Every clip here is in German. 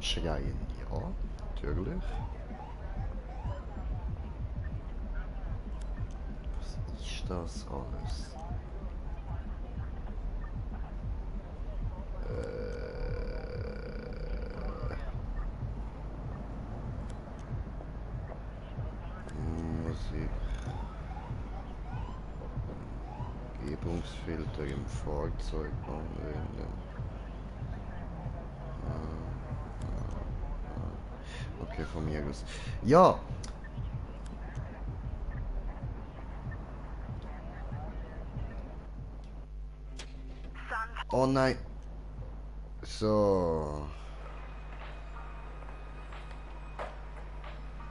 Schreien, ja, natürlich. Was ist das alles? Musik. Umgebungsfilter im Fahrzeug anwenden. Okay, von mir aus. Ja! Oh nein! So.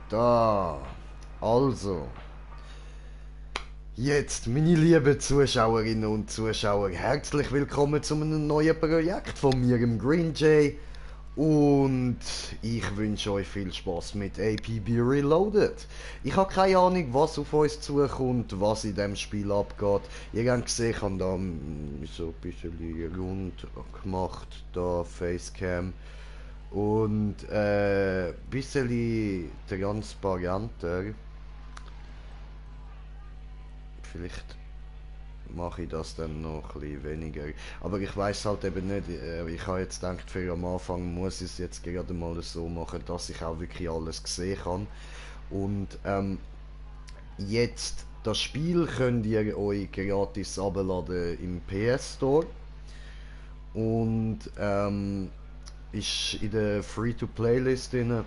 Da. Also. Jetzt, meine lieben Zuschauerinnen und Zuschauer, herzlich willkommen zu einem neuen Projekt von mir, im Green Jay. Und ich wünsche euch viel Spaß mit APB Reloaded. Ich habe keine Ahnung, was auf uns zukommt, was in dem Spiel abgeht. Ihr habt gesehen, ich habe da so ein bisschen rund gemacht, da Facecam. Und ein bisschen transparenter. Vielleicht mache ich das dann noch ein bisschen weniger. Aber ich weiß halt eben nicht, ich habe jetzt gedacht, für am Anfang muss ich es jetzt gerade mal so machen, dass ich auch wirklich alles sehen kann. Und jetzt, das Spiel könnt ihr euch gratis abladen im PS Store. Und ist in der Free-to-Play-List drin.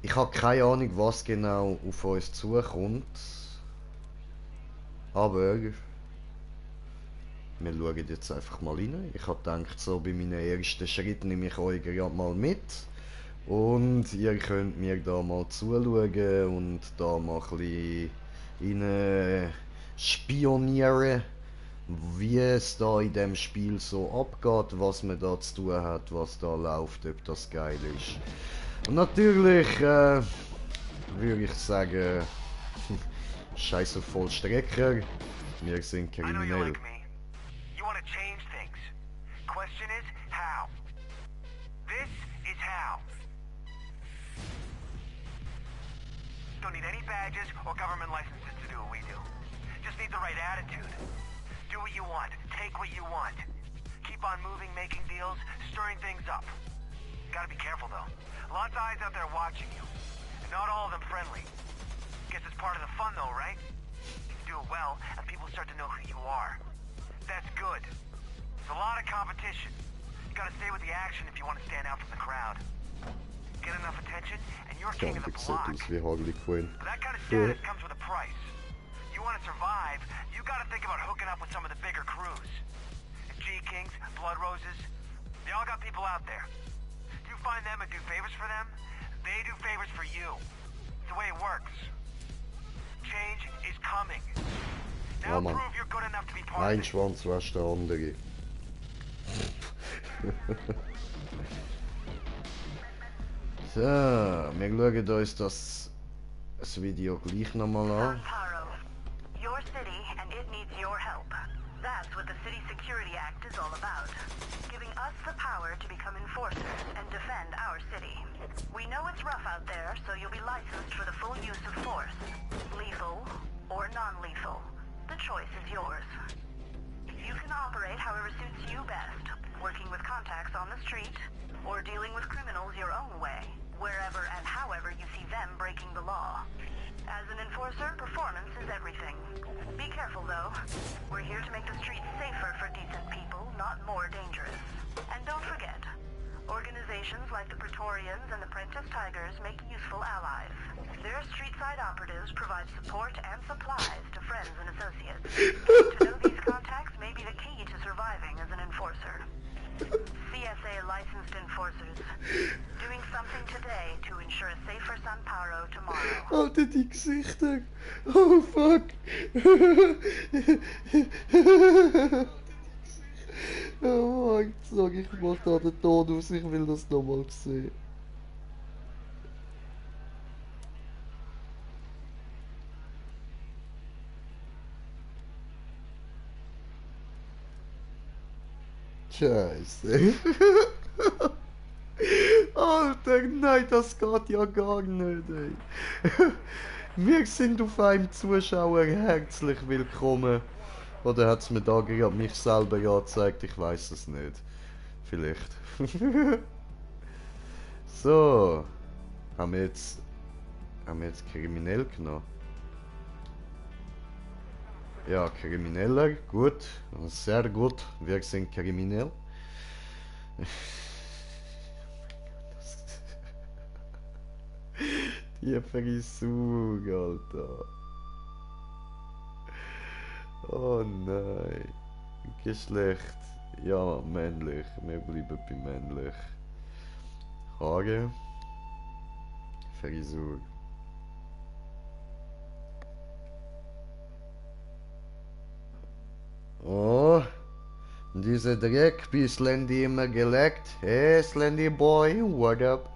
Ich habe keine Ahnung, was genau auf uns zukommt. Aber wir schauen jetzt einfach mal rein. Ich habe gedacht, so bei meinen ersten Schritten nehme ich euch gerade mal mit. Und ihr könnt mir da mal zuschauen und da mal ein bisschen rein spionieren, wie es da in dem Spiel so abgeht, was man da zu tun hat, was da läuft, ob das geil ist. Und natürlich würde ich sagen, scheiß auf Vollstrecker, wir sind kriminell. Don't need any badges or government licenses to do what we do. Just need the right attitude. Do what you want. Take what you want. Keep on moving, making deals, stirring things up. Gotta be careful, though. Lots of eyes out there watching you. And not all of them friendly. Guess it's part of the fun, though, right? You do it well, and people start to know who you are. That's good. There's a lot of competition. You gotta stay with the action if you want to stand out from the crowd. Get enough attention, and you're king of the block. But that kind of status comes with a price. You want to survive, you gotta think about hooking up with some of the bigger crews. The G-Kings, Blood Roses, they all got people out there. You find them and do favors for them, they do favors for you. It's the way it works. Change is coming. Now prove you're good enough to be part of it. Ein Schwanz wäscht der andere. So, wir schauen uns das Video gleich nochmal an. Your city and it needs your help. That's what the City Security Act is all about. Giving us the power to become enforcers and defend our city. We know it's rough out there, so you'll be licensed for the full use of force. Lethal or non-lethal. The choice is yours. You can operate however suits you best, working with contacts on the street, or dealing with criminals your own way, wherever and however you see them breaking the law. As an enforcer, performance is everything. Be careful though. We're here to make the streets safer for decent people, not more dangerous. And don't forget, organizations like the Praetorians and the Prentice Tigers make useful allies. Their street-side operatives provide support and supplies to friends and associates. To know these contacts may be the key to surviving as an enforcer. CSA licensed enforcers. Doing something today to ensure a safer San Paro tomorrow. Alter, die Gesichter! Oh fuck! Oh Mann, sag ich mach da den Ton aus, ich will das nochmal sehen. Scheiße. Alter, nein, das geht ja gar nicht, ey. Wir sind auf einem Zuschauer herzlich willkommen. Oder hat es mir da gerade mich selber angezeigt? Ich weiß es nicht. Vielleicht. So. Haben wir jetzt kriminell genommen? Ja, Krimineller, gut. Sehr gut. Wir sind kriminell. Die Frisur, Alter. Oh nein. Geschlecht. Ja, männlich. Wir bleiben bei männlich. Haare. Frisur. Oh. Diese Dreck, bis Slendy immer geleckt. Hey, Slendy Boy, what up?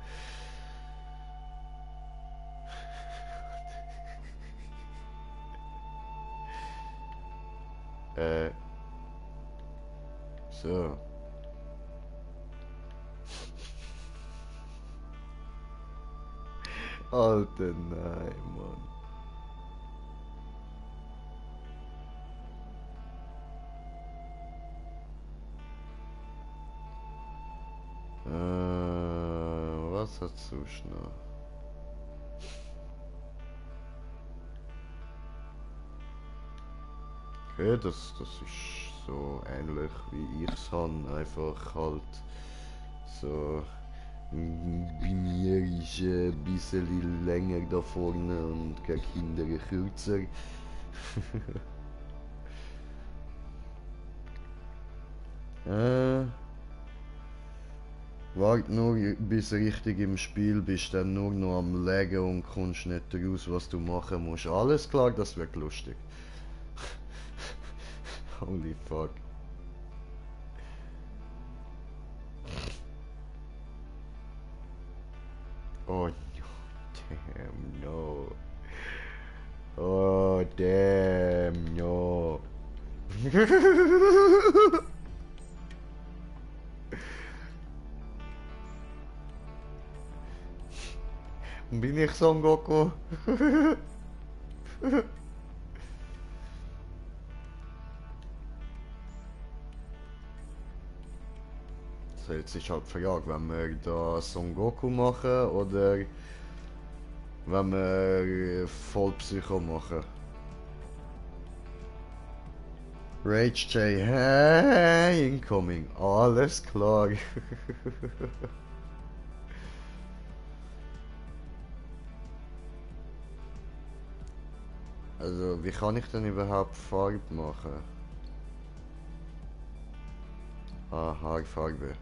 So. Alter, nein, Mann. Was hat sonst noch? Okay, das ist so ähnlich wie ich es habe, einfach halt so. Bei mir ist ein bisschen länger da vorne und gegen hintere kürzer. Wart nur, bis du richtig im Spiel bist, dann nur noch am Legen und kommst nicht raus, was du machen musst. Alles klar, das wird lustig. Holy fuck. Oh, damn no. Oh, damn no. Bin ich Son Goku? So, jetzt ist halt die Frage, wenn wir da Son Goku machen oder wenn wir voll Psycho machen. Rage J, hey, incoming, alles klar. Also, wie kann ich denn überhaupt Farbe machen? Ah, Haarfarbe.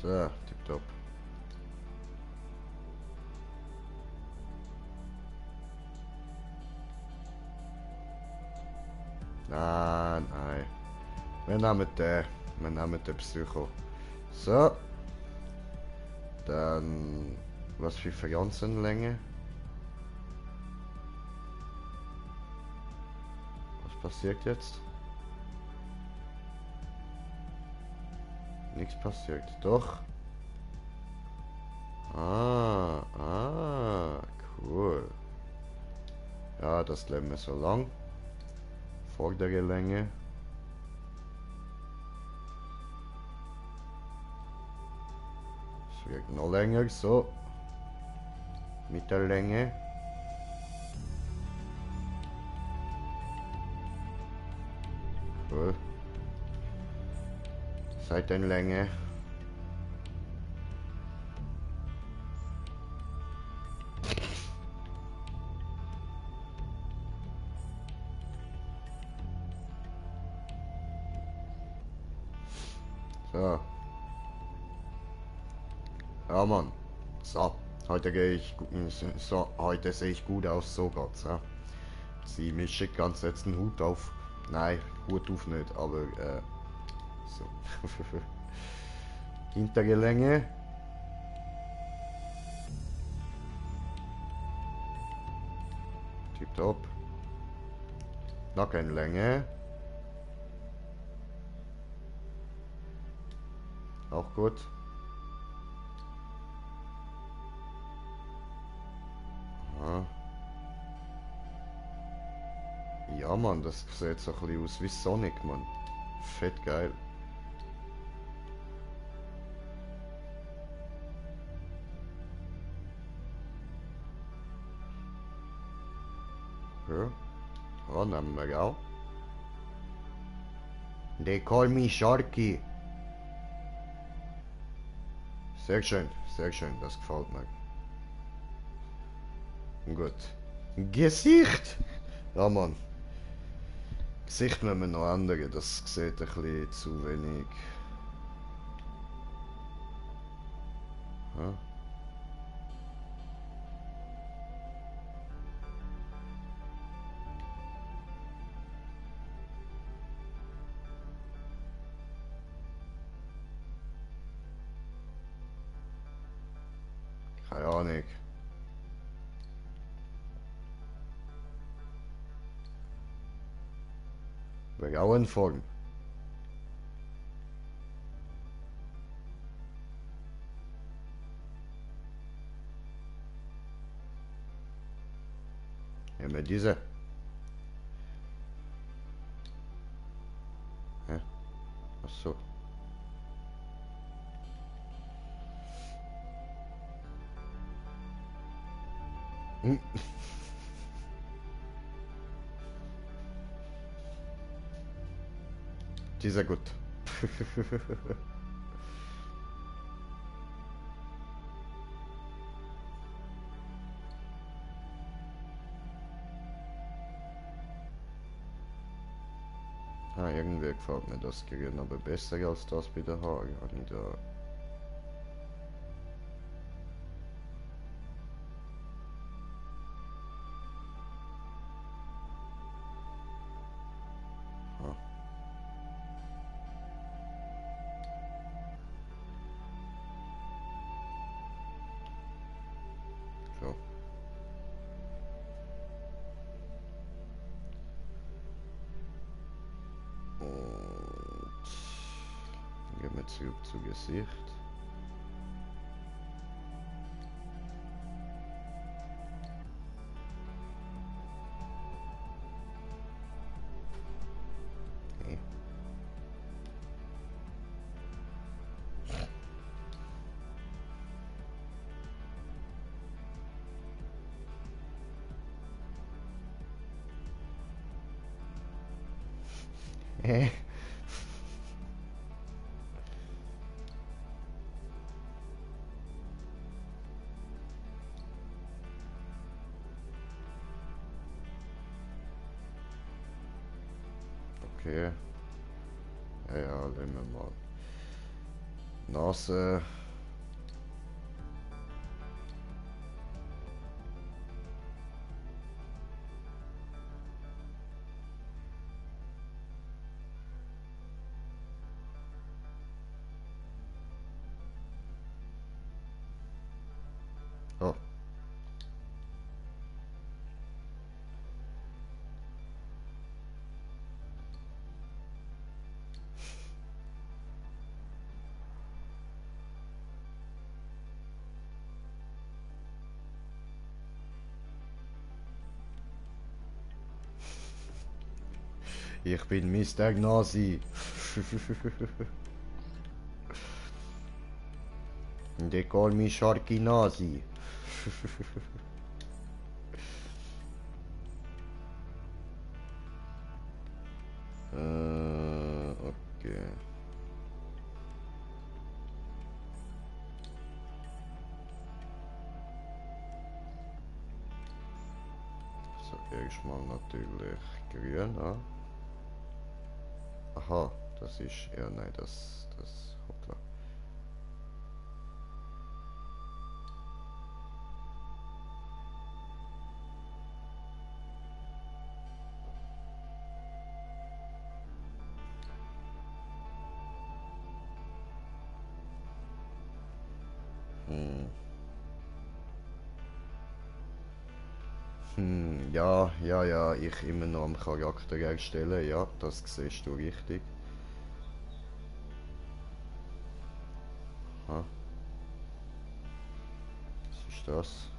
So, tipptopp. Nein, nein. Wir nehmen den. Wir nehmen den Psycho. So. Dann. Was für Fianzenlänge? Was passiert jetzt? Nichts passiert. Doch. Cool. Ja, das lassen wir so lang. Vordere Länge. Es wird noch länger, so. Mittellänge. Cool. Seitenlänge. So. Ja, Mann. So. Heute gehe ich so, heute sehe ich gut aus, so geht's, ja. Zieh mir schick ganz jetzt einen Hut auf. Nein, Hut auf nicht, aber so. Hintere Länge. Tipptopp. Nackenlänge. Auch gut. Aha. Ja, Mann, das sieht so ein bisschen aus wie Sonic, Mann. Fett geil. Ja, ja, nehmen wir auch. They call me Sharky. sehr schön, das gefällt mir. Gut. Gesicht! Ja, Mann. Gesicht müssen wir noch ändern, das sieht ein bisschen zu wenig. Ja. Keine Ahnung. Wäre auch in Form. Nehmen wir diese. Hä? Ach so. Hm. Dieser gut. Ah, irgendwie gefällt mir das Gerät aber besser als das bei der Haare. Habe ich da. Ah, so. Und gehen wir zurück zu Gesicht. Nee. Okay. Ja, ja, nehmen wir mal. Nase. Oh. Ich bin Mr. Gnasi. They call me Sharky Nazi. Okay. So, erstmal natürlich grün, ah. Aha, das ist, ja nein, hoppla. Hm. Ja, ich immer noch am Charakter erstellen, ja, das siehst du richtig. Ah, was ist das?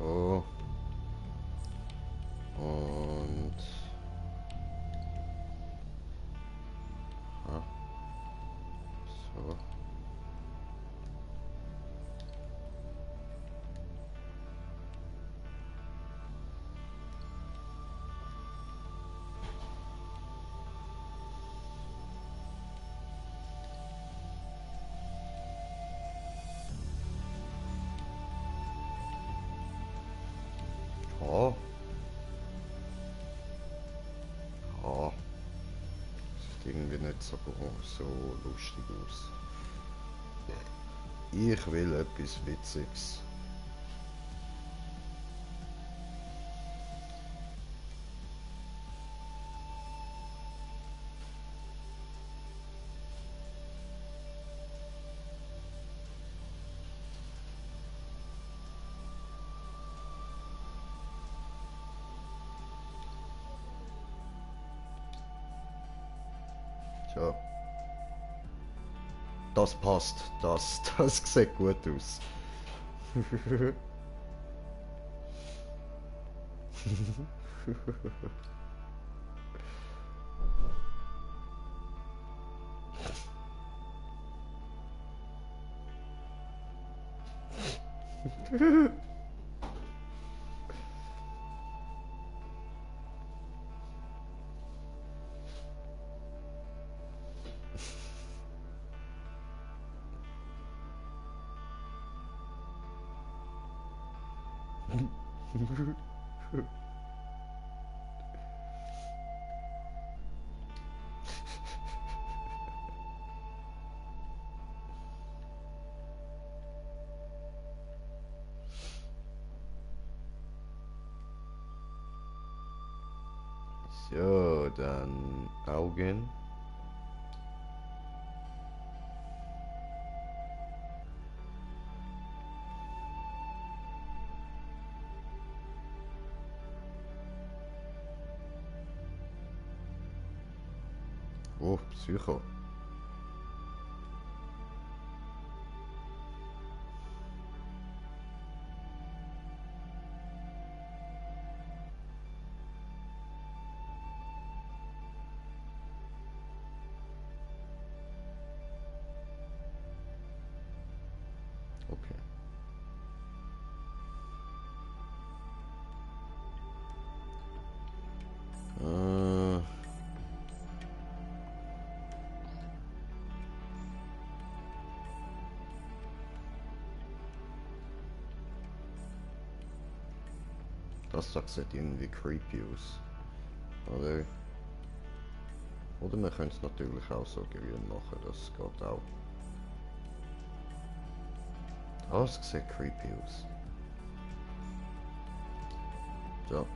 Oh, und... Ah, so. Oh, oh, sieht irgendwie nicht so lustig aus. Ich will etwas Witziges. So, das passt. Das sieht gut aus. So, dann Augen. Oh, Psycho. Okay. Äh, das da sieht irgendwie creepy aus. Oder, oder man könnte es natürlich auch so grün machen, das geht auch. Das sieht creepy aus. So.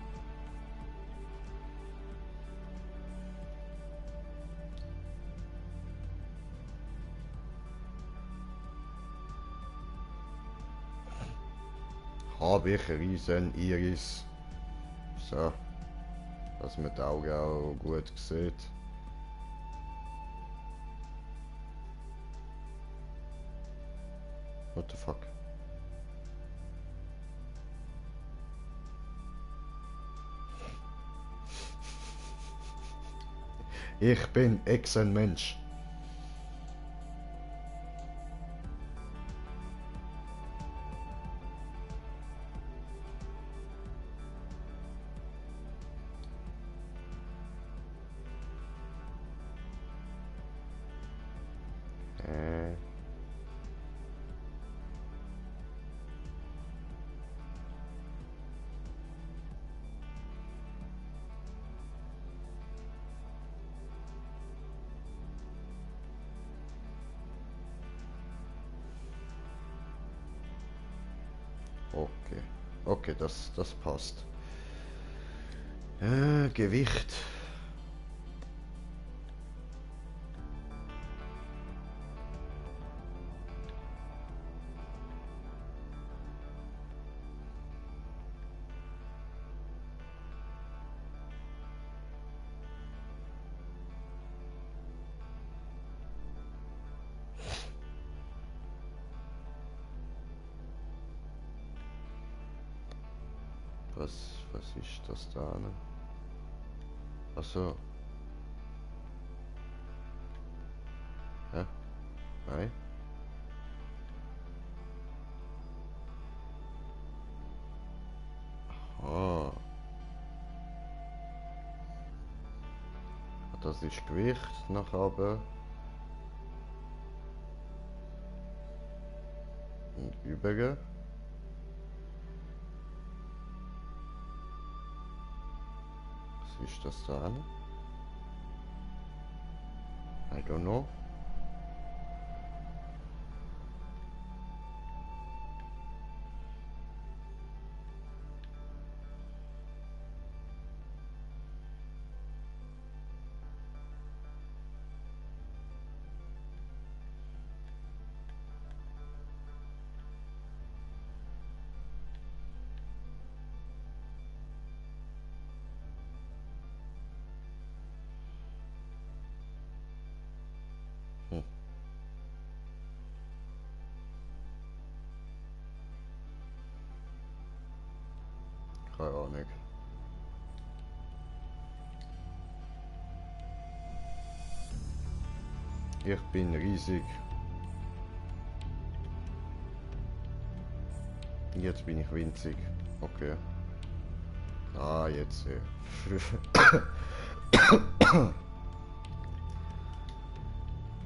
Habe ich riesen Iris. So. Dass man die Augen auch gut sieht. What the fuck? Ich bin Echsenmensch. Äh. Okay. Okay, das passt. Gewicht. Was ist das da? Ne? Achso. Hä? Nein? Ah. Das ist Gewicht nach oben. Und übrige. Was ist das da? Ne? I don't know. Hm. Keine Ahnung. Ich bin riesig. Jetzt bin ich winzig. Okay. Ah, jetzt.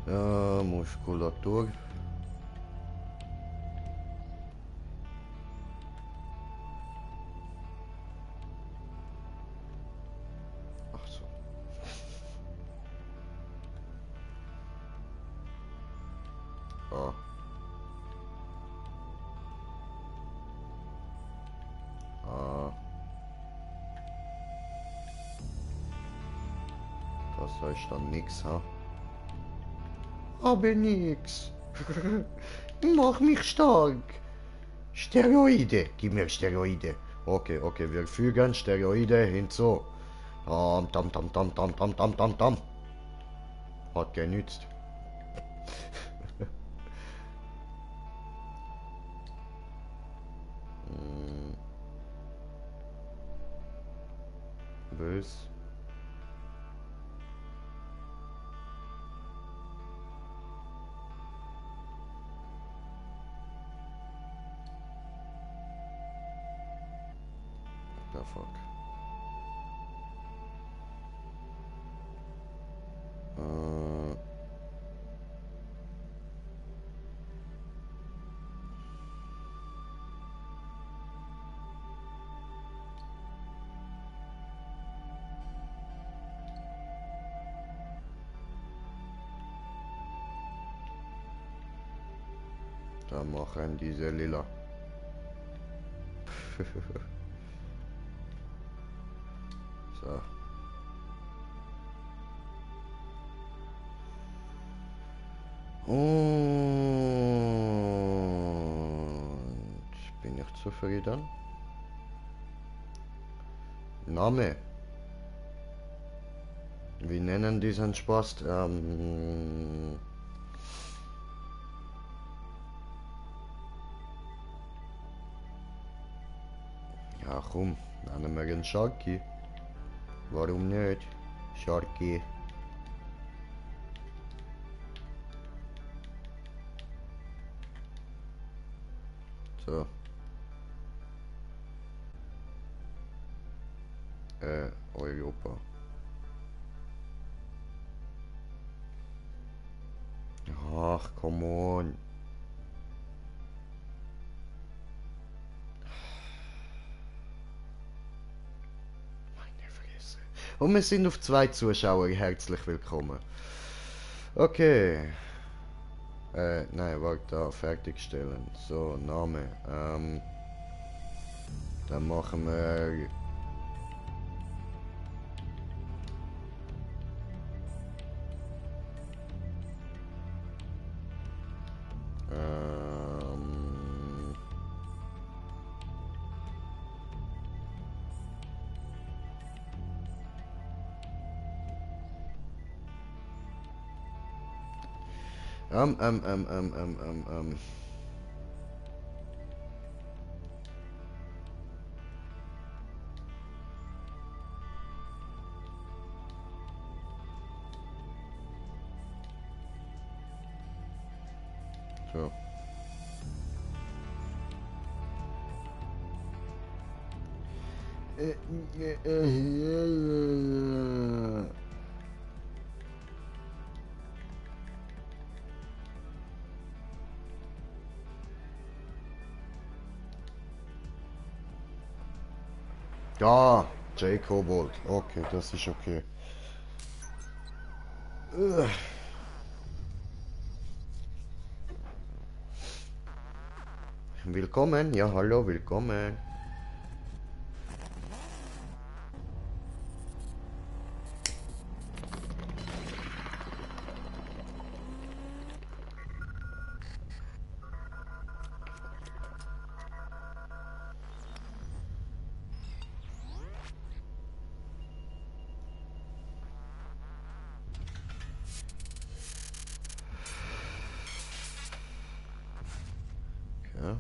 Ja, Muskulatur. Ach so. Ah. Ah. Das heißt dann nix, ha? Aber nix. Mach mich stark. Steroide. Gib mir Steroide. Okay, okay, wir fügen Steroide hinzu. Tam, tam, tam, tam, tam, tam, tam, tam, tam. Hat genützt. Bös. The fuck. Da machen diese Lila. So. Und bin ich zufrieden? Name. Wir nennen diesen Spaß. Ja, komm, nennen wir ihn Sharky. Warum nicht? Sharky. So. Europa. Ach, come on. Meine Fresse. Und wir sind auf 2 Zuschauer. Herzlich willkommen. Okay. Nein, warte, da, fertigstellen. So, Name. Dann machen wir... Ähm, ähm, ähm, ähm, ähm, ähm, ähm. So. Ja, J-Kobold. Okay, das ist okay. Willkommen, ja hallo, willkommen. Ja.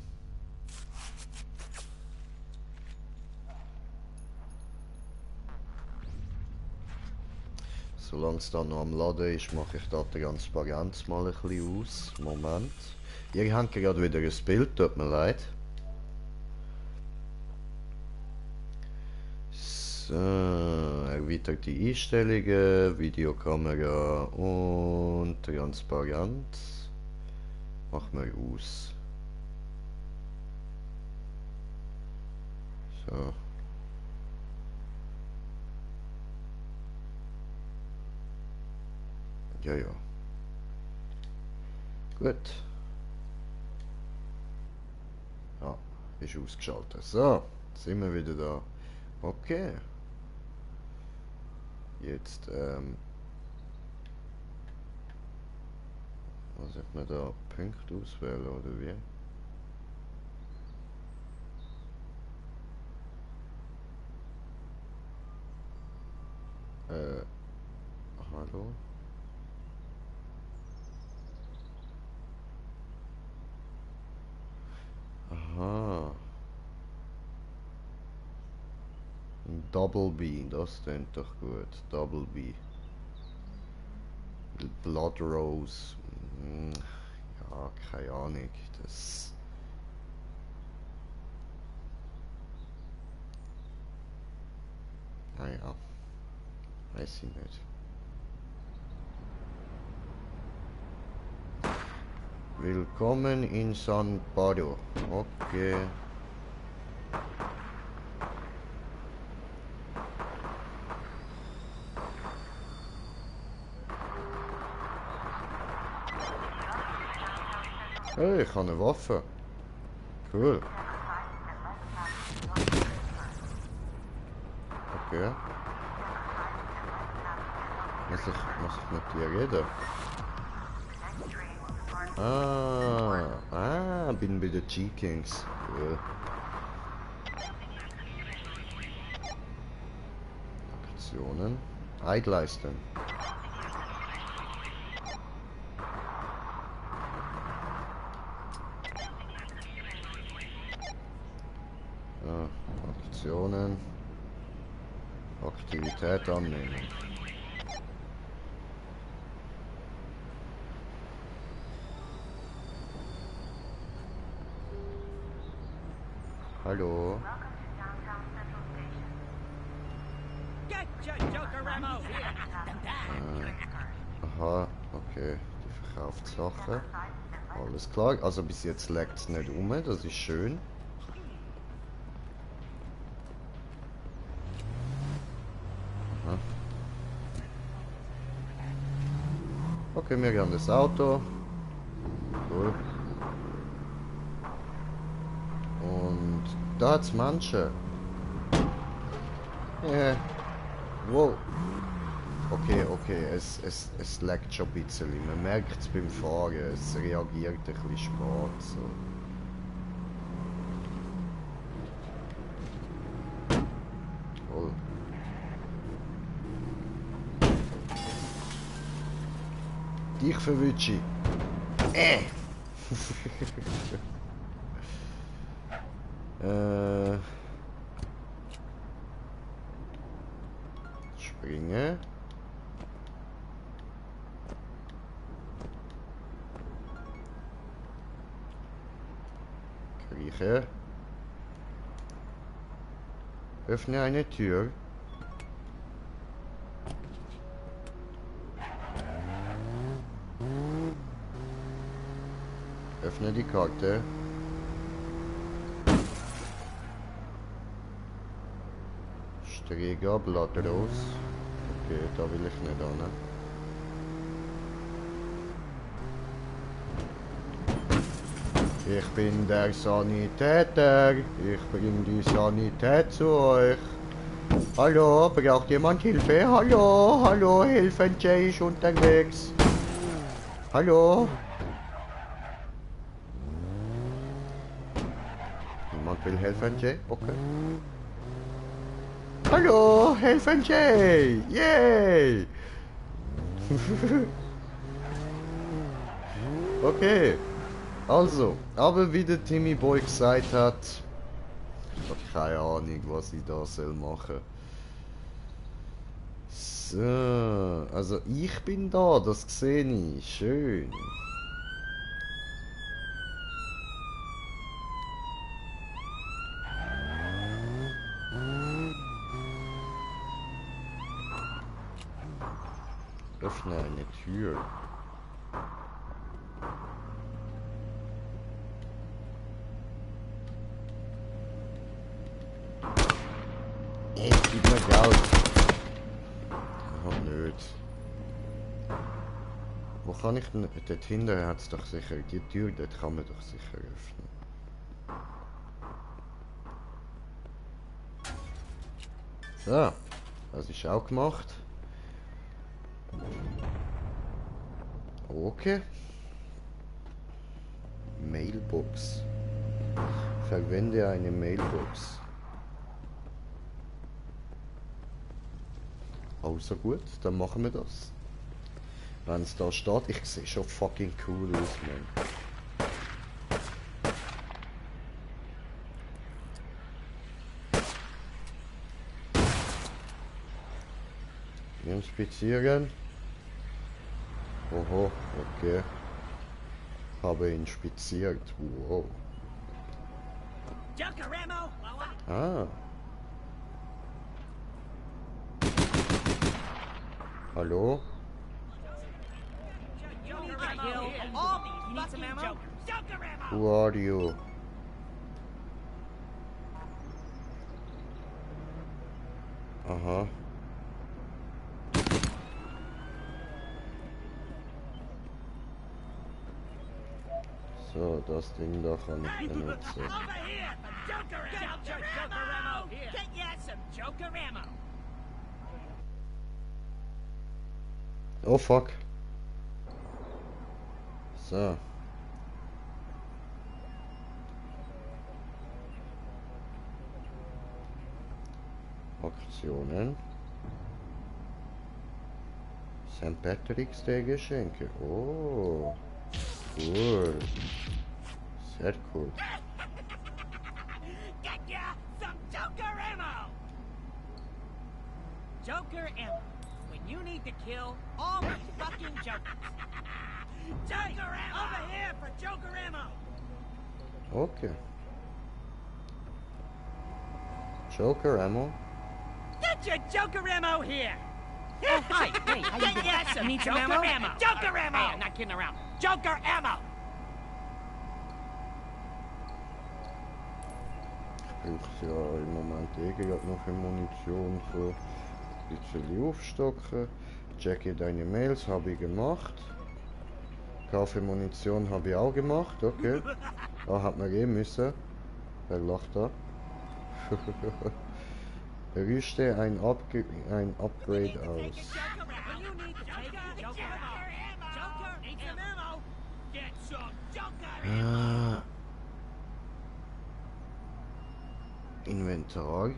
Solange es dann noch am Laden ist, mache ich da die Transparenz mal ein bisschen aus. Moment. Ihr habt gerade wieder ein Bild, tut mir leid. So, erweiterte Einstellungen, Videokamera und Transparenz. Machen wir aus. So. Ja, ja. Gut. Ja, ist ausgeschaltet. So, sind wir wieder da. Okay. Jetzt, was hat man da? Punkte auswählen oder wie? Hallo? Aha. Ein Double B, das klingt doch gut. Double B. Blood Rose. Hm, ja, keine Ahnung. Das. Naja, weiß ich nicht. Willkommen in San Pado. Okay. Hey, ich habe eine Waffe. Cool. Okay. Muss ich mit dir reden? Bin bei den G-Kings. Cool. Aktionen. Eidleisten. Aktionen. Aktivität annehmen. Hallo. Aha, okay. Die verkauft Sachen. Alles klar. Also bis jetzt leckt es nicht um, das ist schön. Aha. Okay, wir haben das Auto. Cool. Und Da hat's Menschen. Wow. Okay, es laggt schon ein bisschen. Man merkt es beim Fahren, es reagiert ein bisschen spät. So. Toll. Dich verwünsche ich. Springen. Kriechen. Öffne eine Tür. Öffne die Karte. Sträger, Blattros. Okay, da will ich nicht hin. Ich bin der Sanitäter. Ich bringe die Sanität zu euch. Hallo, braucht jemand Hilfe? Hallo, hallo, helfen, Jay ist unterwegs. Hallo. Niemand will helfen, Jay? Okay. Hallo, helfen, Jay! Yay! Okay. Also, aber wie der Timmy Boy gesagt hat, ich habe keine Ahnung, was ich da soll machen. So, also ich bin da, das sehe ich. Schön. Öffne eine Tür. Gib mir Geld. Oh, nicht. Wo kann ich denn... Dort hinten hat es doch sicher... Die Tür dort kann man doch sicher öffnen. So. Das ist auch gemacht. Okay. Mailbox. Verwende eine Mailbox. Also gut, dann machen wir das. Wenn es da steht, ich sehe schon fucking cool aus, man. Inspizieren. Oho, okay. Habe inspiziert. Wow. Ah. Hallo? Who are you? Aha. So, das Ding da kann ich benutzen. Oh fuck. So. Aktionen. St. Patrick's Day Geschenke. Oh. Cool. Sehr cool. Get ya some Joker ammo! Joker ammo. When you need to kill all the fucking Jokers. Joker ammo! Over here for Joker ammo! Okay. Joker ammo. Get your Joker ammo here! Oh, hi. Hey, how you doing? Some need some Joker ammo? Joker ammo! Hey, I'm not kidding around. Joker ammo! Ich brauche ja im Moment gerade noch für Munition, so ein bisschen aufstocken. Checke deine Mails, habe ich gemacht. Kaufe Munition habe ich auch gemacht, okay. Da hat man gehen müssen. Wer lacht da? Rüste ein Upgrade aus. Inventar.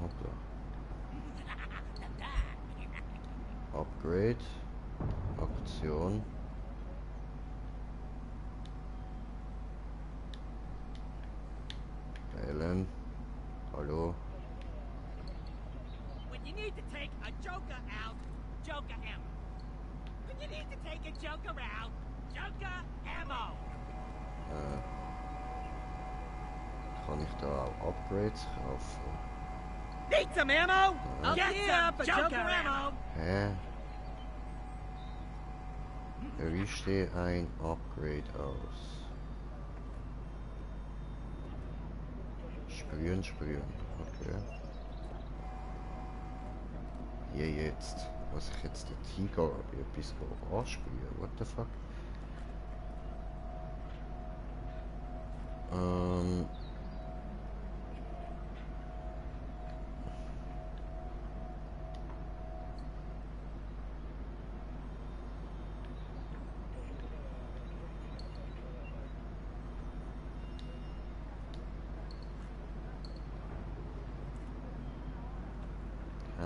Hoppla. Upgrade. Aktion. Wählen. Hallo. When you need to take a Joker out, Joker ammo. When you need to take a Joker out, Joker ammo. Kann ich da auch Upgrades kaufen? Need some ammo? I'll get some Joker ammo. Hä? Richte ein Upgrade aus. Sprühen, sprühen. Okay. Hier jetzt. Muss ich jetzt den Tiger etwas ansprühen? What the fuck?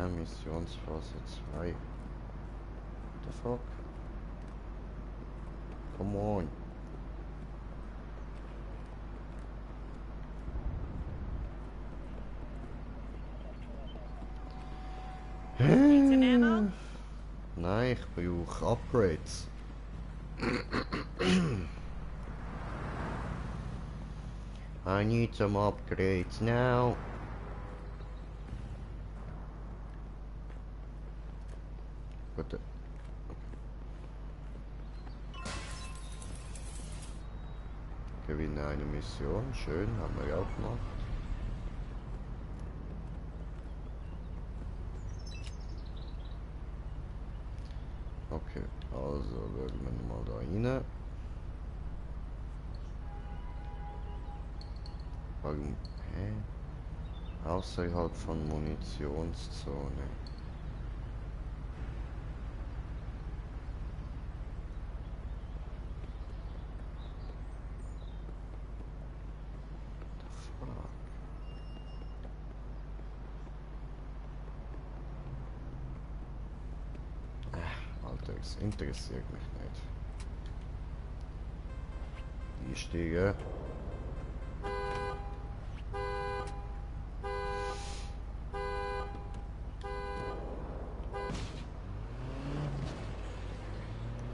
Missionsphase 2. What the fuck? Come on. Need some ammo? Nein, ich brauche Upgrades. I need some upgrades now. Bitte. Gewinne eine Mission. Schön, haben wir ja auch gemacht. Okay, also werden wir mal da rein. Warum? Hä? Außerhalb von Munitionszone. Das interessiert mich nicht. Die Stiege.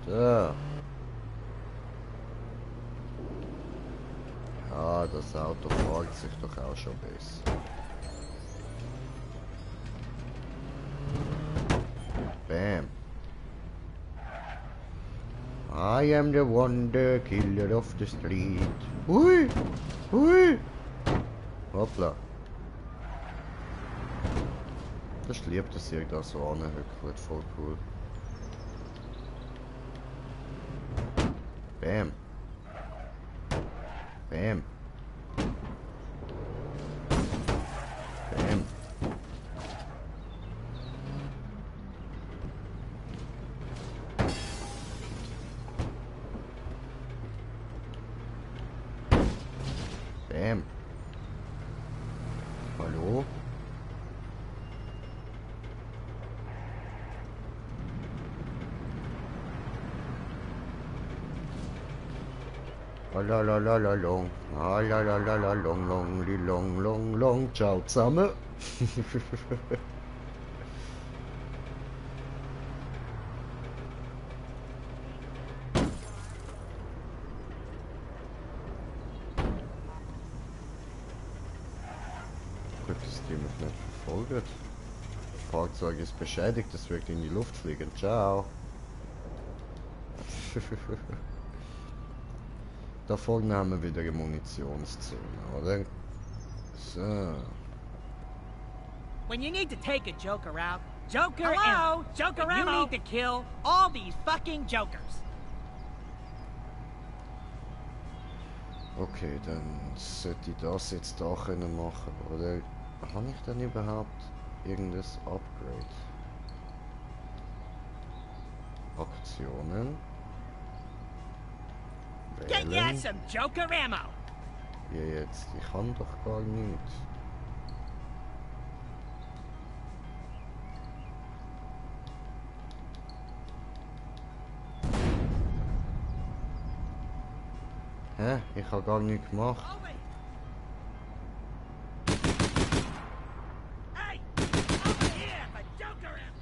Da. Ja, das Auto fährt sich doch auch schon besser. Bam. I am the wonder killer of the street. Hui! Hui! Hoppla. Das liebt es sich da so anhöckelt, voll cool. Bam. Bam. Bam. Bam. Hallo? Long. Long. Ciao zusammen. Gut, dass die mich nicht verfolgt. Das Fahrzeug ist beschädigt, es wird in die Luft fliegen. Ciao. Da vorne haben wir wieder eine Munitionszone, oder? So. When you need to take a Joker out, Joker ammo, Joker ammo. You need to kill all these fucking Jokers. Okay, dann sollte ich das jetzt da können machen, oder habe ich dann überhaupt irgendein Upgrade? Aktionen. Get ya Wählen. some Joker ammo! Wie jetzt? Ich kann doch gar nichts. Hä? Ich habe gar nichts gemacht. Oh, wait. Hey! Over here for Joker ammo!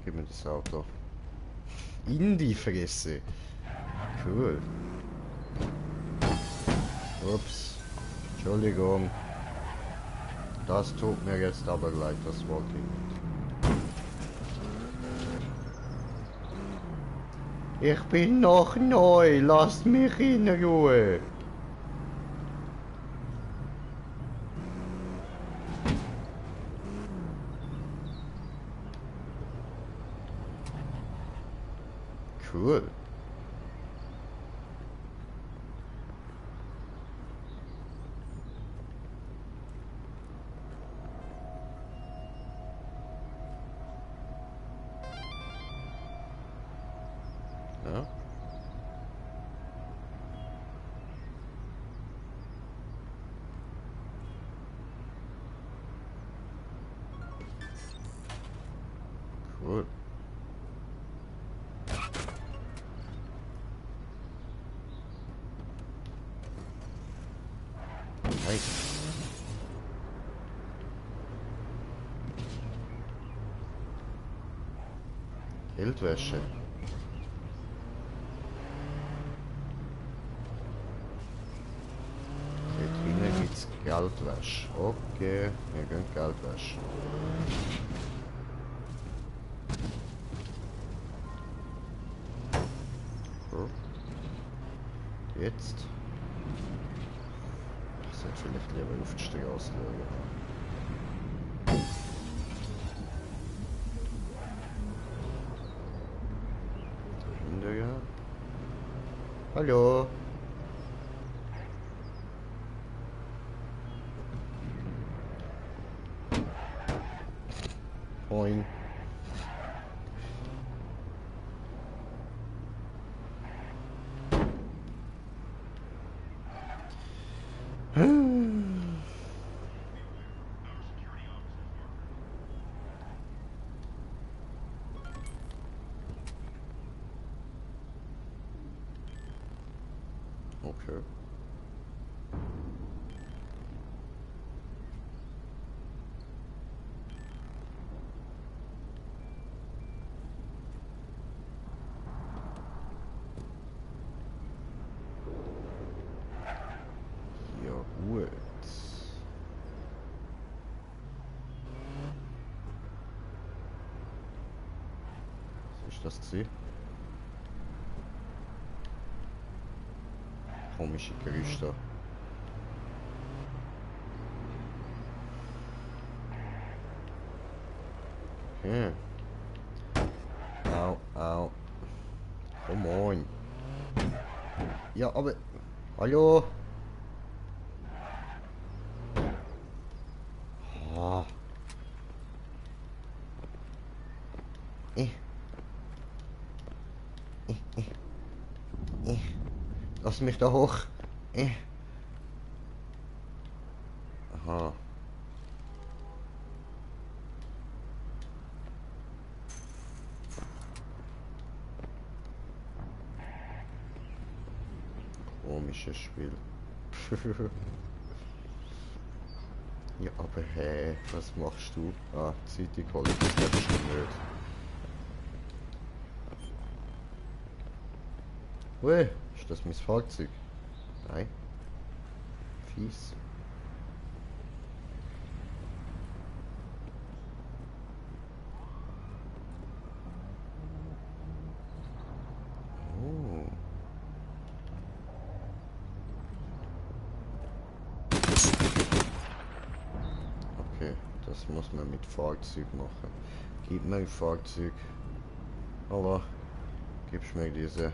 Gib mir das Auto. In die Fresse. Cool. Ups. Entschuldigung. Das tut mir jetzt aber leid, das wollte ich nicht. Ich bin noch neu, lasst mich in Ruhe. Cool. Ja. Cool. Nice. Geldwäsche. Hier drinnen gibt's Geldwäsche. Okay, wir gehen Geldwäsche. So. Jetzt. Ich sollte vielleicht lieber auf die Straße schauen. Ja. Hallo. Moin. Okay. Ja, gut. Was ist das gewesen? Komische Gerüchte. Okay. Au, au. Oh moin. Ja, aber... Hallo? Ah. Lass mich da hoch. Aha. Komisches Spiel. Ja, aber hey, was machst du? Ah, Zeitung holen, das hättest du nicht. Ui, ist das mein Fahrzeug? Nein. Fies. Oh. mit Fahrzeug machen. Gib mir ein Fahrzeug. Hallo. Gibst mir diese.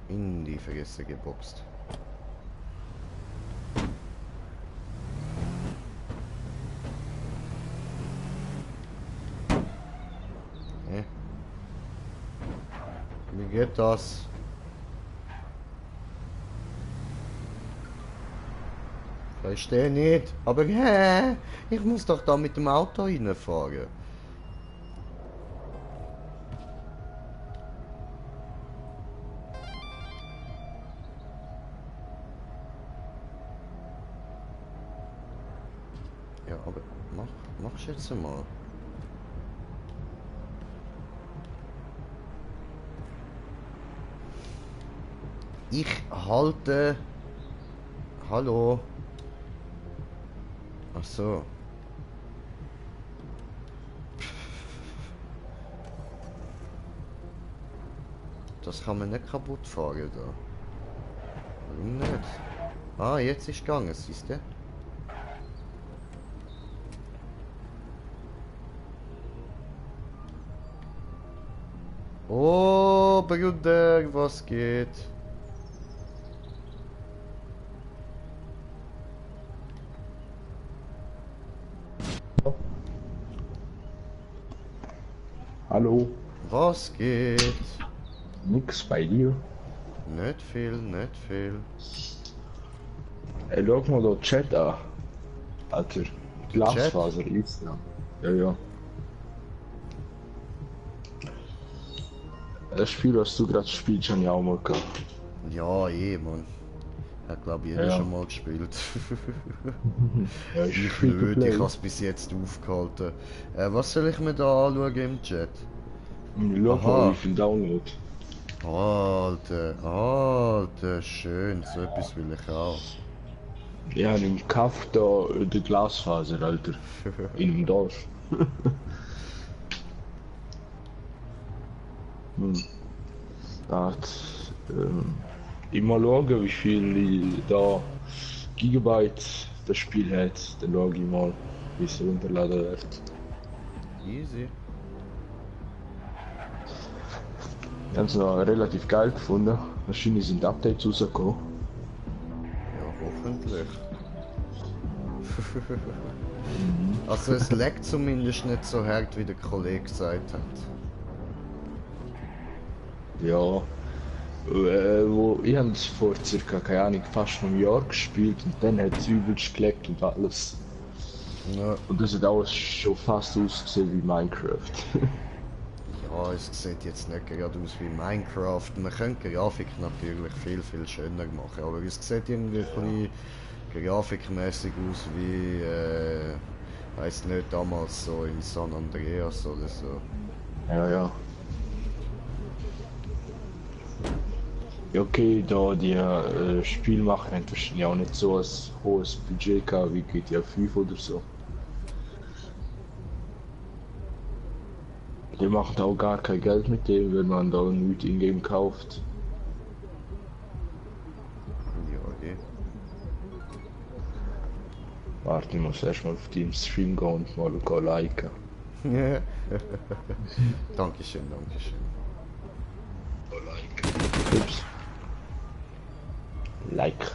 In die Fresse geboxt. Wie geht das? Verstehe nicht. Aber hä? Ich muss doch da mit dem Auto reinfahren. Ja, aber mach's jetzt mal. Ich halte... Hallo? Ach so. Das kann man nicht kaputt fahren da. Warum nicht? Ah, jetzt ist gegangen, siehst du? Oh, Bruder, was geht? Hallo, Was geht? nix bei dir. Nicht viel, nicht viel. Ey, schau mal da Chat an. Alter, Glasfaser ist da. Ja, ja. Das Spiel, was du gerade spielst, habe ich auch mal gehabt. Ja, Mann. Hat glaube ich jeder Ja. schon mal gespielt. Ja, ist Ich free to blöd, play. ich habe es bis jetzt aufgehalten. Was soll ich mir da anschauen im Chat? Schau Aha. mal, wie viel Download. Alter, schön, so etwas will ich auch. Ja, in dem Kaff da der Glasfaser, Alter. In dem Dorf. Ich mal schauen, wie viel da Gigabyte das Spiel hat. Dann schaue ich mal, wie es runterladen wird. Easy. Ich habe es noch relativ geil gefunden. Wahrscheinlich sind Updates rausgekommen. Ja, hoffentlich. Also es leckt zumindest nicht so hart, wie der Kollege gesagt hat. Ja. Ich habe es vor circa, keine Ahnung, fast einem Jahr gespielt und dann hat es übelst geleckt und alles. Ja, Und das hat alles schon fast ausgesehen wie Minecraft. ja, es sieht jetzt nicht gerade aus wie Minecraft. Man könnte die Grafik natürlich viel schöner machen, aber es sieht irgendwie ein bisschen grafikmäßig aus wie, weiss nicht, damals so in San Andreas oder so. Ja, ja. Ja, okay, da die Spielmacher haben wahrscheinlich auch nicht so ein hohes Budget gehabt wie GTA 5 oder so. Die machen auch gar kein Geld mit dem, wenn man da nichts in-game kauft. Ja, Warte, ich muss erstmal auf den Stream gehen und mal liken. Dankeschön, Dankeschön. Ups. Like.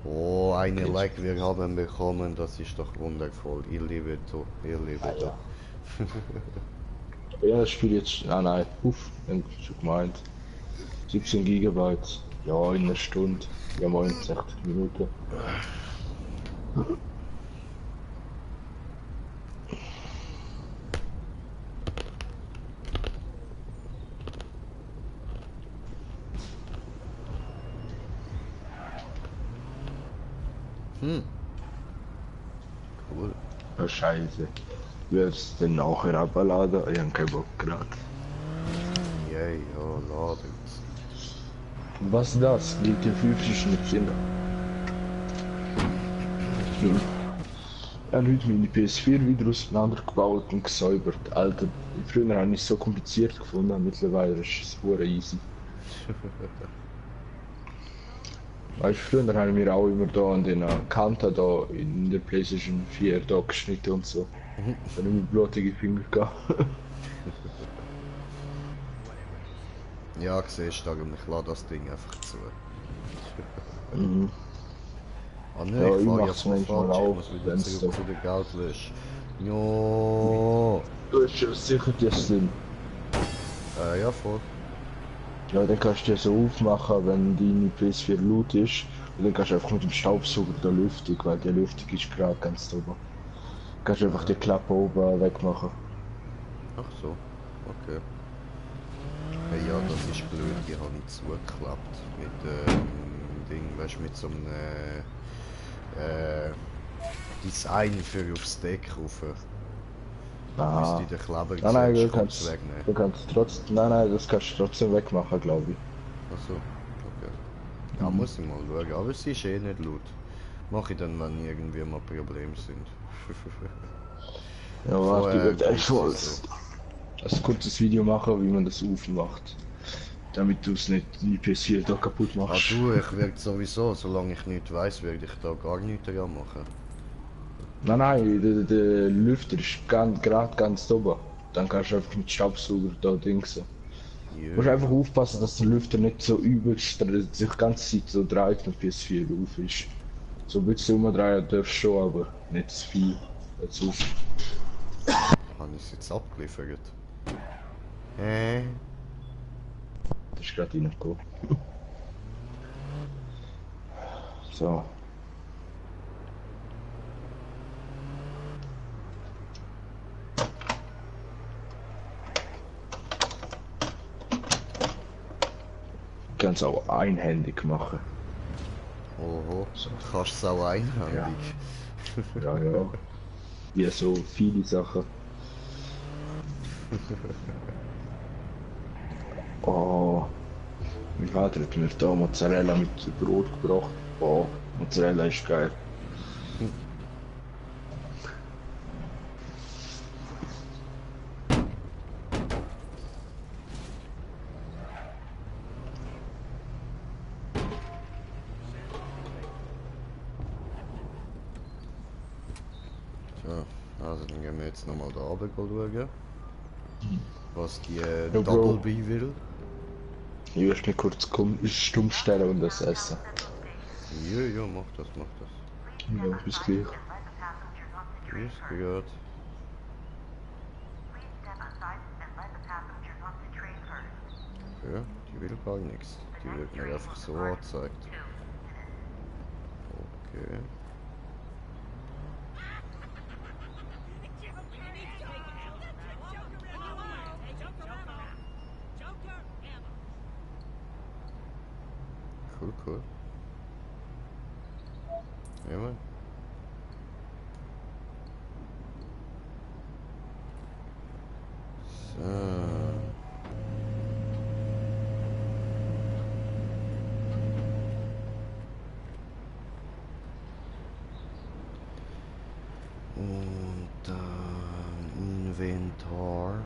Oh, eine Like wir haben bekommen, das ist doch wundervoll. Ihr liebe du, ihr liebe du. Ja, das Spiel jetzt. Ah nein, dann schon gemeint. 17 Gigabyte. Ja, in einer Stunde. Ja, mal in 60 Minuten. Cool. Oh, Scheiße. Ich werde es dann nachher abladen. Ich habe keinen Bock gerade. Yay, ja, ladet. Was ist das? GTA 5 ist nicht drin. Ich habe heute meine PS4 wieder auseinandergebaut und gesäubert. Alter, früher habe ich es so kompliziert gefunden, mittlerweile ist es super easy. Weißt du, früher haben wir auch immer da an den Kanten da in der PlayStation 4 da geschnitten und so. Dann immer blutige Finger gehabt. Ja, siehst du, ich lade das Ding einfach zu. Mhm. Ah ne, Ja, ich ich fahr mach's jetzt mal manchmal falsch, ich auch, muss wieder wenn's zurück so- zu der Geldwäsche. Jo. Du hast ja sicher das Sinn. Ja, voll. Ja, dann kannst du ja so aufmachen, wenn deine PS4 laut ist. Und dann kannst du einfach mit dem Staubsauger der Lüftung, weil die Lüftung ist gerade ganz oben. Kannst du einfach die Klappe oben wegmachen. Ach so, okay. Hey, ja, das ist blöd, die habe ich zugeklappt. Mit Ding, weißt du, mit so einem Design für aufs Deck rauf. Ah. Müsste ich den Kleber Nein, zuerst kurz wegnehmen. du kannst trotzdem, nein, das kannst du trotzdem wegmachen, glaube ich. Ach so, okay. Ja, muss ich mal schauen, aber sie ist eh nicht laut. Mache ich dann, wenn irgendwie mal Probleme sind. Ja, warte, ich werde echt gut, als kurzes Video machen, wie man das aufmacht. Damit du es nicht die PS4 da kaputt Ah machst. du, ich werde sowieso, solange ich nichts weiss, werde ich da gar nichts daran machen. Nein, der Lüfter ist gerade ganz oben. Dann kannst du einfach mit Staubsauger da dingsen. Du musst Jö. einfach aufpassen, dass der Lüfter nicht so übelst sich die ganze Zeit so dreht, wenn PS4 auf ist. So ein bisschen umdrehen darfst du schon, aber nicht zu viel. Dazu. Habe ich es jetzt abgeliefert? Das ist gerade reingekommen. So. Du kannst auch einhändig machen. Oho, du kannst es auch einhändig. Ja, ja. Wie so viele Sachen. Oh. Mein Vater hat mir da Mozzarella mit Brot gebracht. Oh, Mozzarella ist geil. So, also dann gehen wir jetzt nochmal da runter schauen, was die Bro. Double B will. Ich werde mich kurz stumm stellen und das essen. Ja, mach das. Ja, bis gleich. Ist gehört. Ja, die will gar nichts. Die wird mir einfach so angezeigt. Okay. Cool. Ja, Mann. So. Und dann Inventar.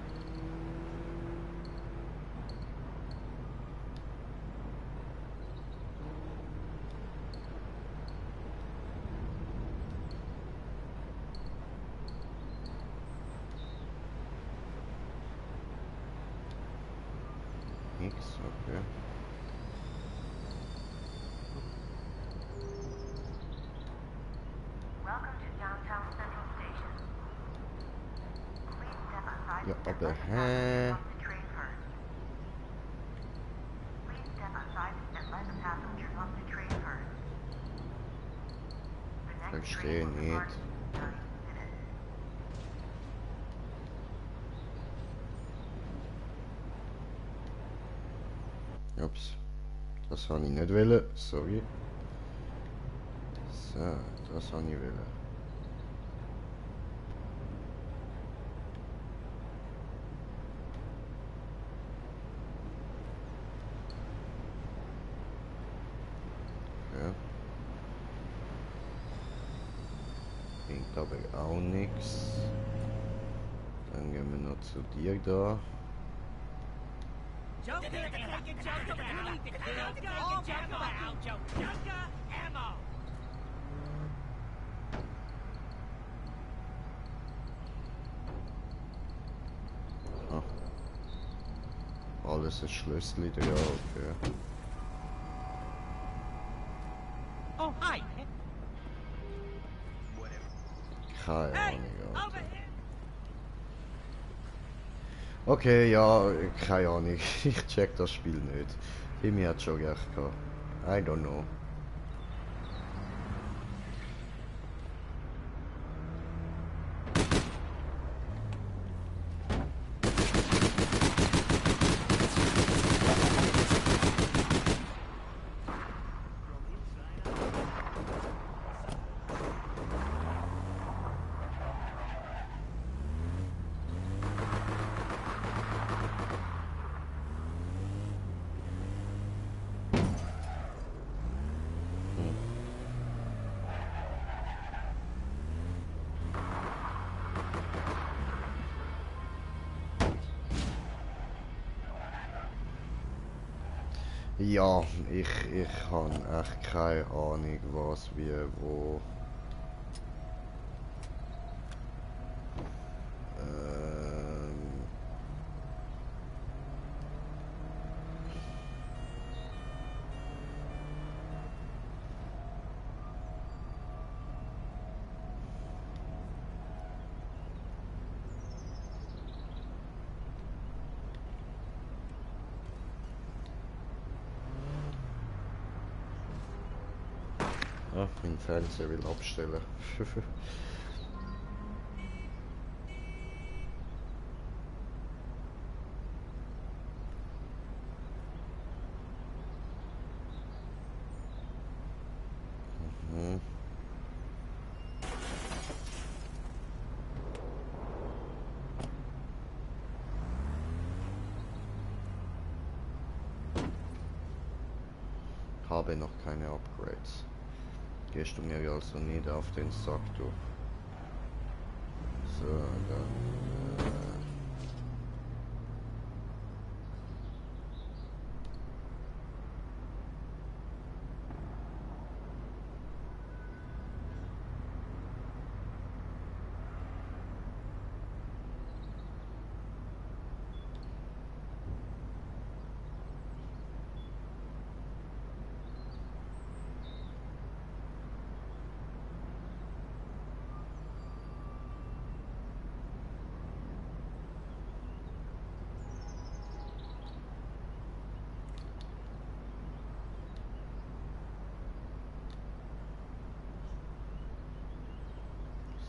Nix, okay. Ja, aber hä? Verstehe nicht. Ups. Das habe ich nicht wollen, sorry. So, das habe ich wollen. Ja. Bringt aber auch nichts. Dann gehen wir noch zu dir da. Joker around. Joker ammo. Alles ein Schlüssel, ja, okay. Oh, hi. Keine Hey, Ahnung, over Alter. here. Okay, ja, keine Ahnung. Ich check das Spiel nicht. Timmy hat schon recht gehabt. I don't know. Ja, ich habe echt keine Ahnung, was, wie, wo. Ah, mein Fernseher will abstellen. Mhm. Habe noch keine Upgrades. Gehst du mir also nicht auf den Sack, du. So, dann.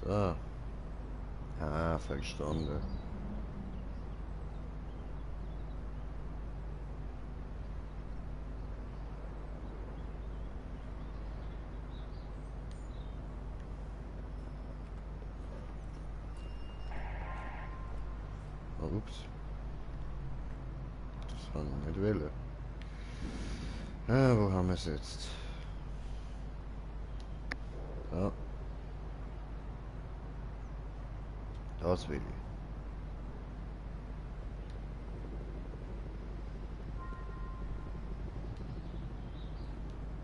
So. Ah, verstanden. Oh, ups. Das kann ich nicht wollen. Ah, wo haben wir es jetzt? Ja. Das will ich.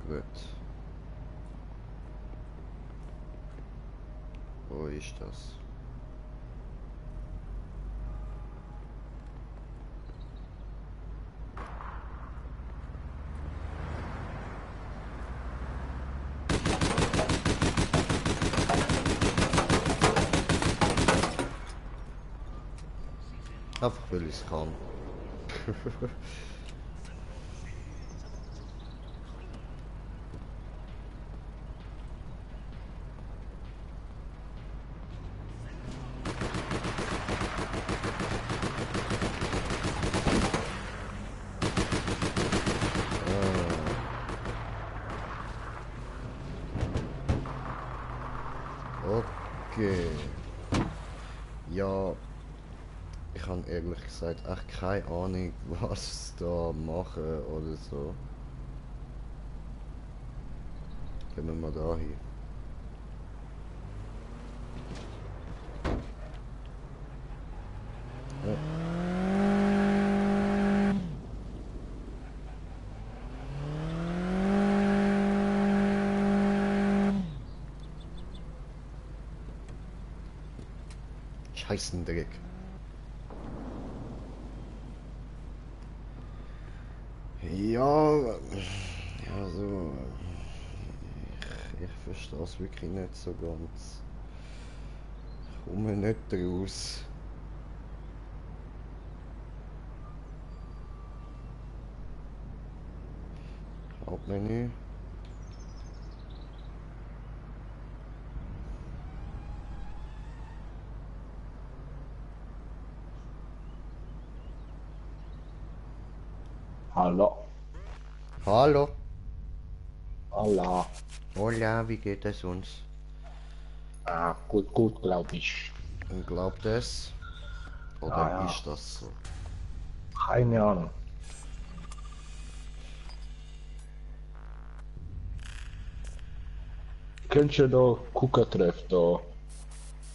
Gut. Wo ist das? Einfach weil ich es kann. Okay. Ja, ich habe ehrlich gesagt echt keine Ahnung, was da machen oder so. Gehen wir mal da hin. Ja. Scheißen Dreck. Ja, also ich verstehe es wirklich nicht so ganz. Ich komme nicht raus. Hauptmenü. Hallo. Hallo. Allah. Hola, wie geht es uns? Ah, gut, glaube ich. Und glaubt es? Oder Ja. ist das so? Keine Ahnung. Kennst du da Kuka-Treff da?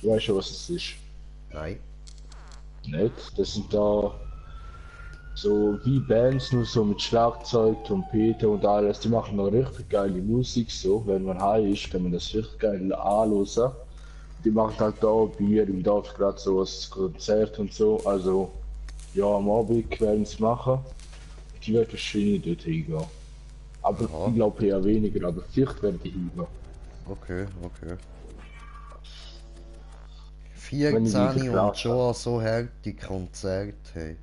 Du weißt schon, was es ist. Nein. Nicht? Das sind da so wie Bands, nur so mit Schlagzeug, Trompete und alles. Die machen noch richtig geile Musik so. Wenn man high ist, kann man das richtig geil anhören. Die machen halt da bei mir im Dorf gerade so ein Konzert und so. Also ja, am Abend werden sie machen. Die werden wahrscheinlich dort hingehen. Aber Aha. ich glaube eher weniger, aber vielleicht werden die hingehen. Okay, okay. Wenn ich die 14 und gefragt schon so harte Konzerte. Hey.